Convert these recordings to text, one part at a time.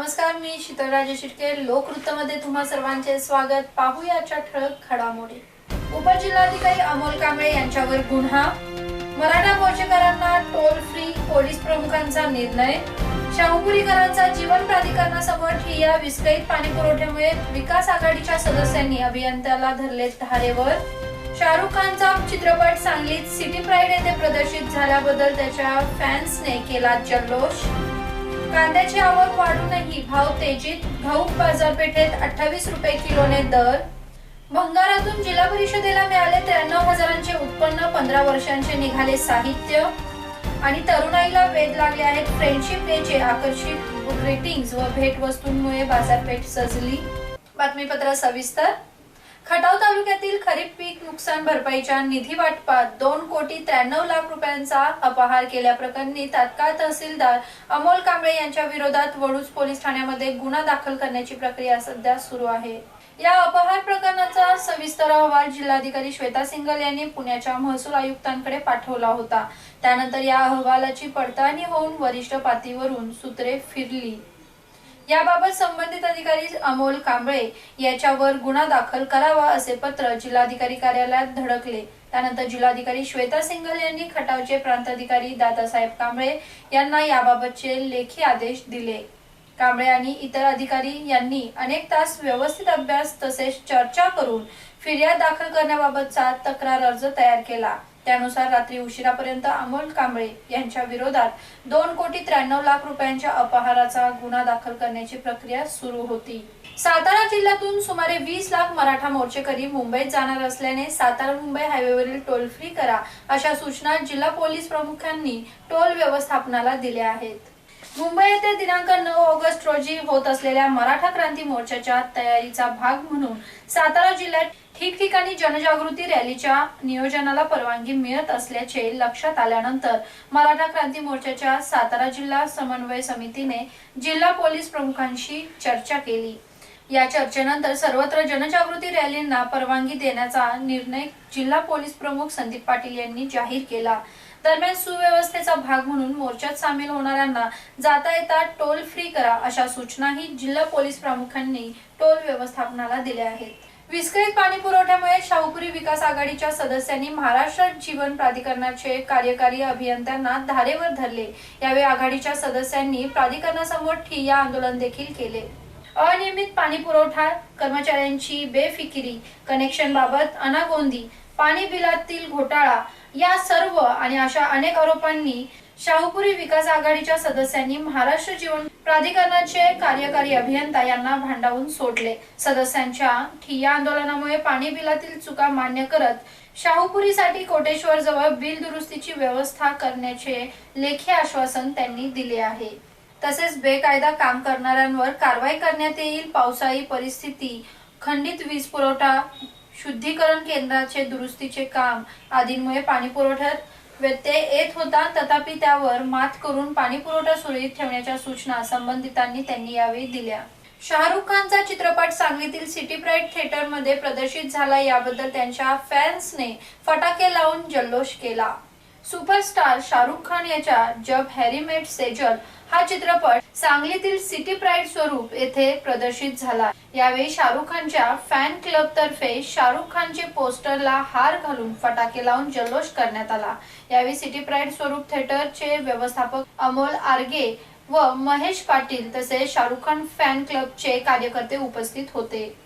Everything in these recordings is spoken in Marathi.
नमस्कार, मी शीतल राजे शिर्के. लोकवृत्तमध्ये तुम्हा सर्वांचे स्वागत. पाहूयाच्या ठळक घडामोडी. उपजिल्हाधिकारी अमोल कांबळे यांच्यावर गुन्हा. मराठा मोर्चेकरांना टोल फ्री. पोलीस प्रमुखांचा निर्णय. शाहूपुरीकरांचा जीवन प्राधिकरणासमोर ठिय्या. विस्कळीत पाणी पुरवठ्यामुळे विकास आघाडीच्या सदस्यांनी अभियंत्याला धरले धारेवर. शाहरुख खानचा चित्रपट सांगलीत सिटी प्राईड येथे प्रदर्शित झाल्याबद्दल त्याच्या फॅन्सने केला जल्लोष. कांद्याची आवक वाढूनही भाव तेजीत. घाऊक बाजारपेठेत 28 रुपये किलोने दर. भंगारातून जिल्हा परिषदेला मिळाले 93,000चे उत्पन्न. 15 वर्षांचे निघाले साहित्य. आणि तरुणाईला वेध लागले आहेत फ्रेंडशिप डेचे. आकर्षित ग्रीटिंग्स व भेटवस्तूंमुळे बाजारपेठ सजली. बातमीपत्र सविस्तर. खटाव तालुक्यातील खरीप पीक नुकसान भरपाईच्या निधी वाटपात 2,93,00,000 रुपयांचा अपहार केल्याप्रकरणी तात्काळ तहसीलदार अमोल कांबळे यांच्या विरोधात वडूज पोलीस ठाण्यामध्ये गुन्हा दाखल करण्याची प्रक्रिया सध्या सुरू आहे. या अपहार प्रकरणाचा सविस्तर अहवाल जिल्हाधिकारी श्वेता सिंघल यांनी पुण्याच्या महसूल आयुक्तांकडे पाठवला होता. त्यानंतर या अहवालाची पडताळणी होऊन वरिष्ठ पातळीवरून सूत्रे फिरली. याबाबत संबंधित अधिकारी अमोल कांबळे याच्यावर गुन्हा दाखल करावा असे पत्र जिल्हाधिकारी कार्यालयात धडकले. त्यानंतर जिल्हाधिकारी श्वेता सिंघल यांनी खटावचे प्रांताधिकारी दादासाहेब कांबळे यांना याबाबतचे लेखी आदेश दिले. कांबळे आणि इतर अधिकारी यांनी अनेक तास व्यवस्थित अभ्यास तसेच चर्चा करून फिर्याद दाखल करण्याबाबतचा तक्रार अर्ज तयार केला. त्यानुसार रात्री उशिरापर्यंत अमोल कांबळे यांच्या विरोधात 2,93,00,000 रुपयांच्या अपहाराचा गुन्हा दाखल करण्याची प्रक्रिया सुरू होती. सातारा जिल्ह्यातून सुमारे 20 लाख मराठा मोर्चेकरी मुंबईत जाणार असल्याने सातारा मुंबई हायवेवरील टोल फ्री करा अशा सूचना जिल्हा पोलीस प्रमुखांनी टोल व्यवस्थापनाला दिल्या आहेत. मुंबई येथे दिनांक 9 ऑगस्ट रोजी होत असलेल्या मराठा क्रांती मोर्चाच्या तयारीचा भाग म्हणून सातारा जिल्ह्यात ठिकठिकाणी जनजागृती रॅलीच्या नियोजनाला परवानगी मिळत असल्याचे लक्षात आल्यानंतर मराठा क्रांती मोर्चाच्या सातारा जिल्हा समन्वय समितीने जिल्हा पोलीस प्रमुखांशी चर्चा केली. या चर्चेनंतर सर्वत्र जनजागृती रॅलींना परवानगी देण्याचा निर्णय जिल्हा पोलीस प्रमुख संदीप पाटील यांनी जाहीर केला. दरम्यान सुव्यवस्थेचा भाग म्हणून मोर्चात सामील होणाऱ्यांना जाता येता टोल फ्री करा अशा सूचनाही जिल्हा पोलीस प्रमुखांनी टोल व्यवस्थापनाला दिल्या आहेत. विस्कळीत पाणी पुरवठ्यामुळे शाहूपुरी विकास आघाडीच्या सदस्यांनी महाराष्ट्र जीवन प्राधिकरणाचे कार्यकारी अभियंत्यांना धारेवर धरले. यावेळी आघाडीच्या सदस्यांनी प्राधिकरणासमोर ठिय्या आंदोलन देखील केले. अनियमित पाणी पुरवठा, कर्मचाऱ्यांची बेफिकिरी, कनेक्शन बाबत अनागोंदी, पाणी बिलातील घोटाळा या सर्व आणि अशा अनेक आरोपांनी शाहूपुरी विकास आघाडीच्या सदस्यांनी महाराष्ट्र जीवन प्राधिकरणाचे कार्यकारी अभियंता यांना भांडावून सोडले. सदस्यांच्या ठिय्या आंदोलनामुळे पाणी बिलातील चुका मान्य करत शाहूपुरीसाठी कोटेश्वर जवळ बिल दुरुस्तीची व्यवस्था करण्याचे लेखी आश्वासन त्यांनी दिले आहे. तसेच बेकायदा काम करणाऱ्यांवर कारवाई करण्यात येईल. पावसाळी परिस्थिती, खंडित वीज पुरवठा, शुद्धीकरण केंद्राचे दुरुस्तीचे काम आदींमुळे पाणी पुरवठ्यात व्यत्यय येत होता. तथापि त्यावर मात करून पाणी पुरवठा सुरळीत ठेवण्याच्या सूचना संबंधितांनी त्यांनी यावेळी दिल्या. शाहरुख खानचा चित्रपट सांगलीतील सिटी प्राईड थिएटरमध्ये प्रदर्शित झाला. याबद्दल त्यांच्या फॅन्सने फटाके लावून जल्लोष केला. सुपरस्टार शाहरुख खान याच्या जब हॅरी मेट सेजल हा चित्रपट सांगलीतील सिटी प्राईड स्वरूप येथे प्रदर्शित झाला. यावेळी शाहरुख खानच्या फॅन क्लब तर्फे शाहरुख खानचे पोस्टरला हार घालून फटाके लावून जल्लोष करण्यात आला. यावेळी सिटी प्राईड स्वरूप थिएटरचे व्यवस्थापक अमोल आर्गे व महेश पाटील तसेच शाहरुख खान फॅन क्लबचे कार्यकर्ते उपस्थित होते.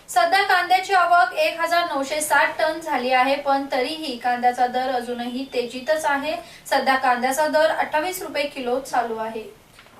सध्या कांद्याची आवक 1,960 टन झाली आहे, पण तरीही कांद्याचा दर अजूनही तेजीतच आहे. सध्या कांद्याचा दर 28 रुपये किलो चालू आहे.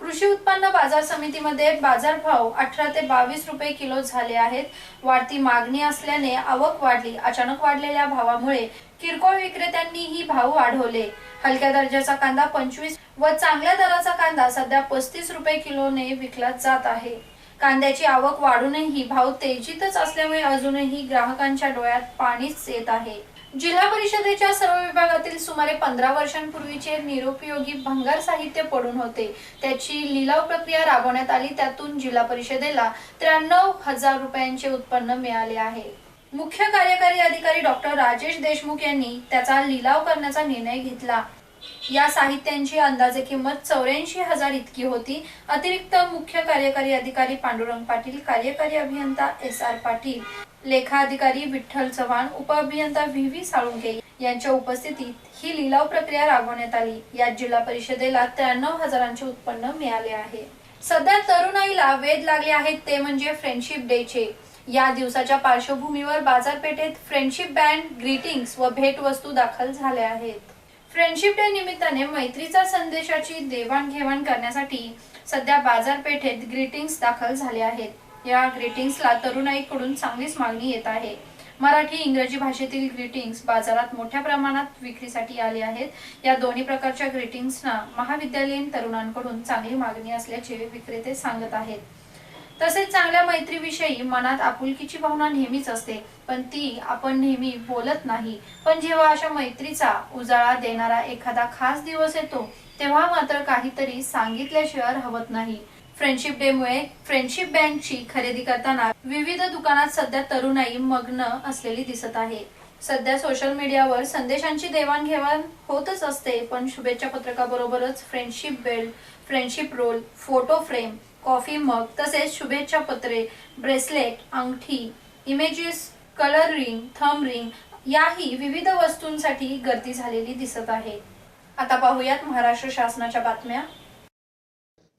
कृषी उत्पन्न बाजार समितीमध्ये बाजारभाव 18 ते 22 रुपये किलो झाले आहेत. वाढती मागणी असल्याने आवक वाढली. अचानक वाढलेल्या भावामुळे किरकोळ विक्रेत्यांनीही भाव वाढवले. हलक्या दर्जाचा कांदा 25 व चांगल्या दराचा कांदा सध्या 35 रुपये किलोने विकला जात आहे. कांद्याची आवक वाढूनही भाव तेजीतच असल्यामुळे अजूनही ग्राहकांच्या डोळ्यात पाणीच येत आहे. जिल्हा परिषदेच्या सर्व विभागातील सुमारे 15 वर्षांपूर्वीचे निरुपयोगी भंगार साहित्य पडून होते. त्याची लिलाव प्रक्रिया राबवण्यात आली. त्यातून जिल्हा परिषदेला 93,000 रुपयांचे उत्पन्न मिळाले आहे. मुख्य कार्यकारी अधिकारी डॉक्टर राजेश देशमुख यांनी त्याचा लिलाव करण्याचा निर्णय घेतला। या साहित्यांची अंदाजे किंमत 84,000 इतकी होती। अतिरिक्त मुख्य कार्यकारी अधिकारी पांडुरंग पाटील, कार्यकारी अभियंता SR पाटील, लेखा अधिकारी विठ्ठल चव्हाण, उपअभियंता VV साळुंके यांच्या उपस्थितीत ही लिलाव प्रक्रिया राबवण्यात आली। यात जिल्हा परिषदेला 93,000चे उत्पन्न मिळाले आहे। सध्या तरुणाईला वेध लागले आहेत ते म्हणजे फ्रेंडशिप डेचे। या दिवसाच्या पार्श्वभूमीवर बाजारपेठेत फ्रेंडशिप बँड, ग्रीटिंग्स व भेटवस्तू दाखल झाल्या आहेत। फ्रेंडशिप डे निमित्ताने मैत्रीचा संदेशाची देवाणघेवाण करण्यासाठी सध्या बाजारपेठेत ग्रीटिंग्स दाखल झाले आहेत। या ग्रीटिंग्सला तरुणाईकडून चांगलीच मागणी येत आहे। मराठी, इंग्रजी भाषेतील ग्रीटिंग्स बाजारात मोठ्या प्रमाणात विक्रीसाठी आले आहेत। या दोन्ही प्रकारच्या ग्रीटिंग्सना महाविद्यालयीन तरुणांकडून चांगली मागणी असल्याचे विक्रेते सांगत आहेत। तसेच चांगल्या मैत्रीविषयी मनात आपुलकीची भावना नेहमीच असते, पण ती आपण नेहमी बोलत नाही। पण जेव्हा अशा मैत्रीचा उजाळा देणारा एखादा खास दिवस येतो तेव्हा मात्र काहीतरी सांगितल्याशिवाय राहत नाही। फ्रेंडशिप डे मुळे फ्रेंडशिप बँडची खरेदी करताना विविध दुकानात सध्या तरुणाई मग्न असलेली दिसत आहे। सध्या सोशल मीडियावर संदेशांची देवाणघेवाण होतच असते, पण शुभेच्छा पत्रकाबरोबरच friendship belt, friendship roll, photo frame, coffee mug तसेच शुभेच्छा पत्रे, ब्रेसलेट, अंगठी, images, colour ring, thumb ring याही विविध वस्तूंसाठी गर्दी झालेली दिसत आहे। आता पाहूयात महाराष्ट्र शासनाच्या बातम्या।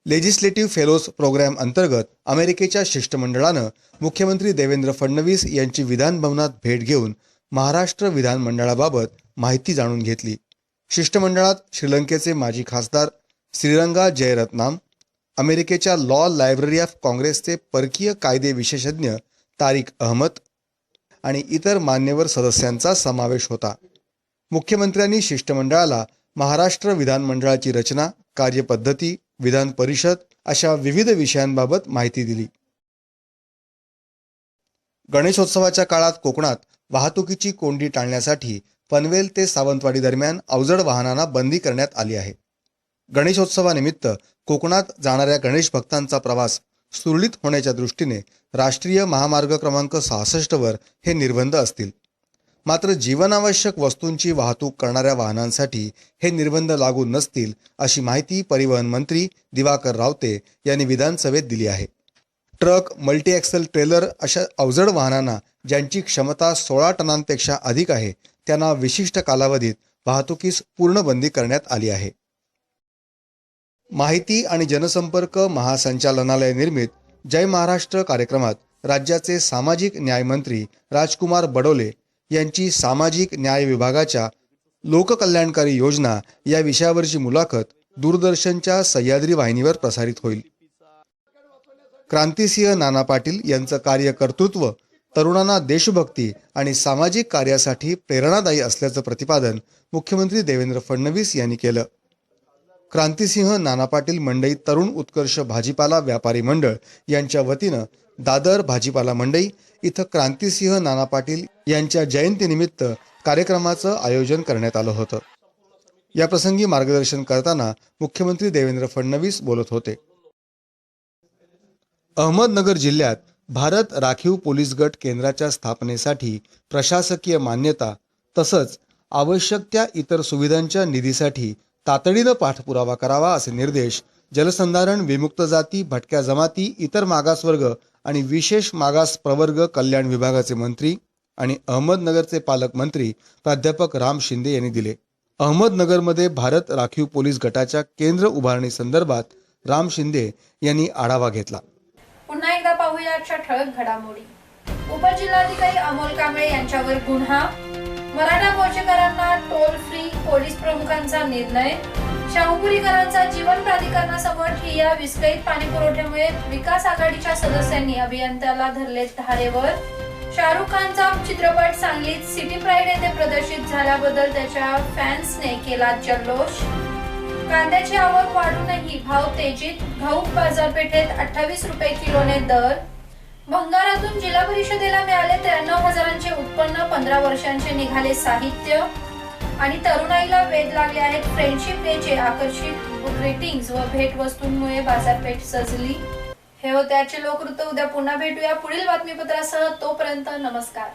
लेजिस्लेटिव्ह फेलोज प्रोग्राम अंतर्गत अमेरिकेच्या शिष्टमंडळानं मुख्यमंत्री देवेंद्र फडणवीस यांची विधान भवनात भेट घेऊन महाराष्ट्र विधानमंडळाबाबत माहिती जाणून घेतली। शिष्टमंडळात श्रीलंकेचे माजी खासदार श्रीरंगा जयरत्नाम, अमेरिकेच्या लॉ लायब्ररी ऑफ काँग्रेसचे परकीय कायदे विशेषज्ञ तारिक अहमद आणि इतर मान्यवर सदस्यांचा समावेश होता। मुख्यमंत्र्यांनी शिष्टमंडळाला महाराष्ट्र विधानमंडळाची रचना, कार्यपद्धती, विधान परिषद अशा विविध विषयांबाबत माहिती दिली। गणेशोत्सवाच्या काळात कोकणात वाहतुकीची कोंडी टाळण्यासाठी पनवेल ते सावंतवाडी दरम्यान अवजड वाहनांना बंदी करण्यात आली आहे। गणेशोत्सवानिमित्त कोकणात जाणाऱ्या गणेश भक्तांचा प्रवास सुरळीत होण्याच्या दृष्टीने राष्ट्रीय महामार्ग क्रमांक 66 वर हे निर्बंध असतील। मात्र जीवनावश्यक वस्तूंची वाहतूक करणाऱ्या वाहनांसाठी हे निर्बंध लागू नसतील, अशी माहिती परिवहन मंत्री दिवाकर रावते यांनी विधानसभेत दिली आहे। ट्रक, मल्टी ॲक्सल ट्रेलर अशा अवजड वाहनांना ज्यांची क्षमता 16 टनांपेक्षा अधिक आहे त्यांना विशिष्ट कालावधीत वाहतुकीस पूर्ण बंदी करण्यात आली आहे। माहिती आणि जनसंपर्क महासंचालनालय निर्मित जय महाराष्ट्र कार्यक्रमात राज्याचे सामाजिक न्याय मंत्री राजकुमार बडोले यांची सामाजिक न्याय विभागाच्या लोककल्याणकारी योजना या विषयावरची मुलाखत दूरदर्शनच्या सह्याद्री वाहिनीवर प्रसारित होईल। क्रांतिसिंह नाना पाटील यांचं कार्यकर्तृत्व तरुणांना देशभक्ती आणि सामाजिक कार्यासाठी प्रेरणादायी असल्याचं प्रतिपादन मुख्यमंत्री देवेंद्र फडणवीस यांनी केलं। क्रांतिसिंह नाना पाटील मंडई तरुण उत्कर्ष भाजीपाला व्यापारी मंडळ यांच्या वतीनं दादर भाजीपाला मंडई इथं क्रांतिसिंह नाना पाटील यांच्या जयंतीनिमित्त कार्यक्रमाचं आयोजन करण्यात आलं होतं। या प्रसंगी मार्गदर्शन करताना मुख्यमंत्री देवेंद्र फडणवीस बोलत होते। अहमदनगर जिल्ह्यात भारत राखीव पोलीस गट केंद्राच्या स्थापनेसाठी प्रशासकीय मान्यता तसंच आवश्यक त्या इतर सुविधांच्या निधीसाठी तातडीनं पाठपुरावा करावा असे निर्देश जलसंधारण, विमुक्त जाती, भटक्या जमाती, इतर मागासवर्ग आणि विशेष मागास प्रवर्ग कल्याण विभागाचे मंत्री आणि अहमदनगरचे पालकमंत्री प्राध्यापक राम शिंदे यांनी दिले। अहमदनगरमध्ये भारत राखीव पोलीस गटाच्या केंद्र उभारणी संदर्भात राम शिंदे यांनी आढावा घेतला। पुन्हा एकदा पाहूया आजच्या ठळक घडामोडी। उपजिल्हाधिकारी अमोल कांबळे यांच्यावर गुन्हा, मराठा मोर्चेकरांना टोल फ्री, पोलीस प्रमुखांचा निर्णय, शाहूपुरीकरांचा जीवन प्राधिकरणासमोर ठिय्या, विस्कळीत पाणी पुरवठ्यामुळे विकास आघाडीच्या सदस्यांनी अभियंत्याला धरले धारेवर, शाहरुख खानचा चित्रपट सांगलीत सिटी प्राईड येथे प्रदर्शित झाल्याबद्दल त्याच्या फॅन्सने केला जल्लोष, कांद्याची आवक वाढूनही भाव तेजीत, घाऊक बाजारपेठेत 28 रुपये किलोने दर, भंगारातून जिल्हा परिषदेला मिळाले 93,000चे उत्पन्न, 15 वर्षांचे निघाले साहित्य आणि तरुणाईला वेध लागले आहेत फ्रेंडशिप डेचे आकर्षित ग्रीटिंग्स व भेटवस्तूंमुळे बाजारपेठ सजली। हे होते आजचे लोकवृत्त। उद्या पुन्हा भेटूया पुढील बातमीपत्रासह। तोपर्यंत नमस्कार।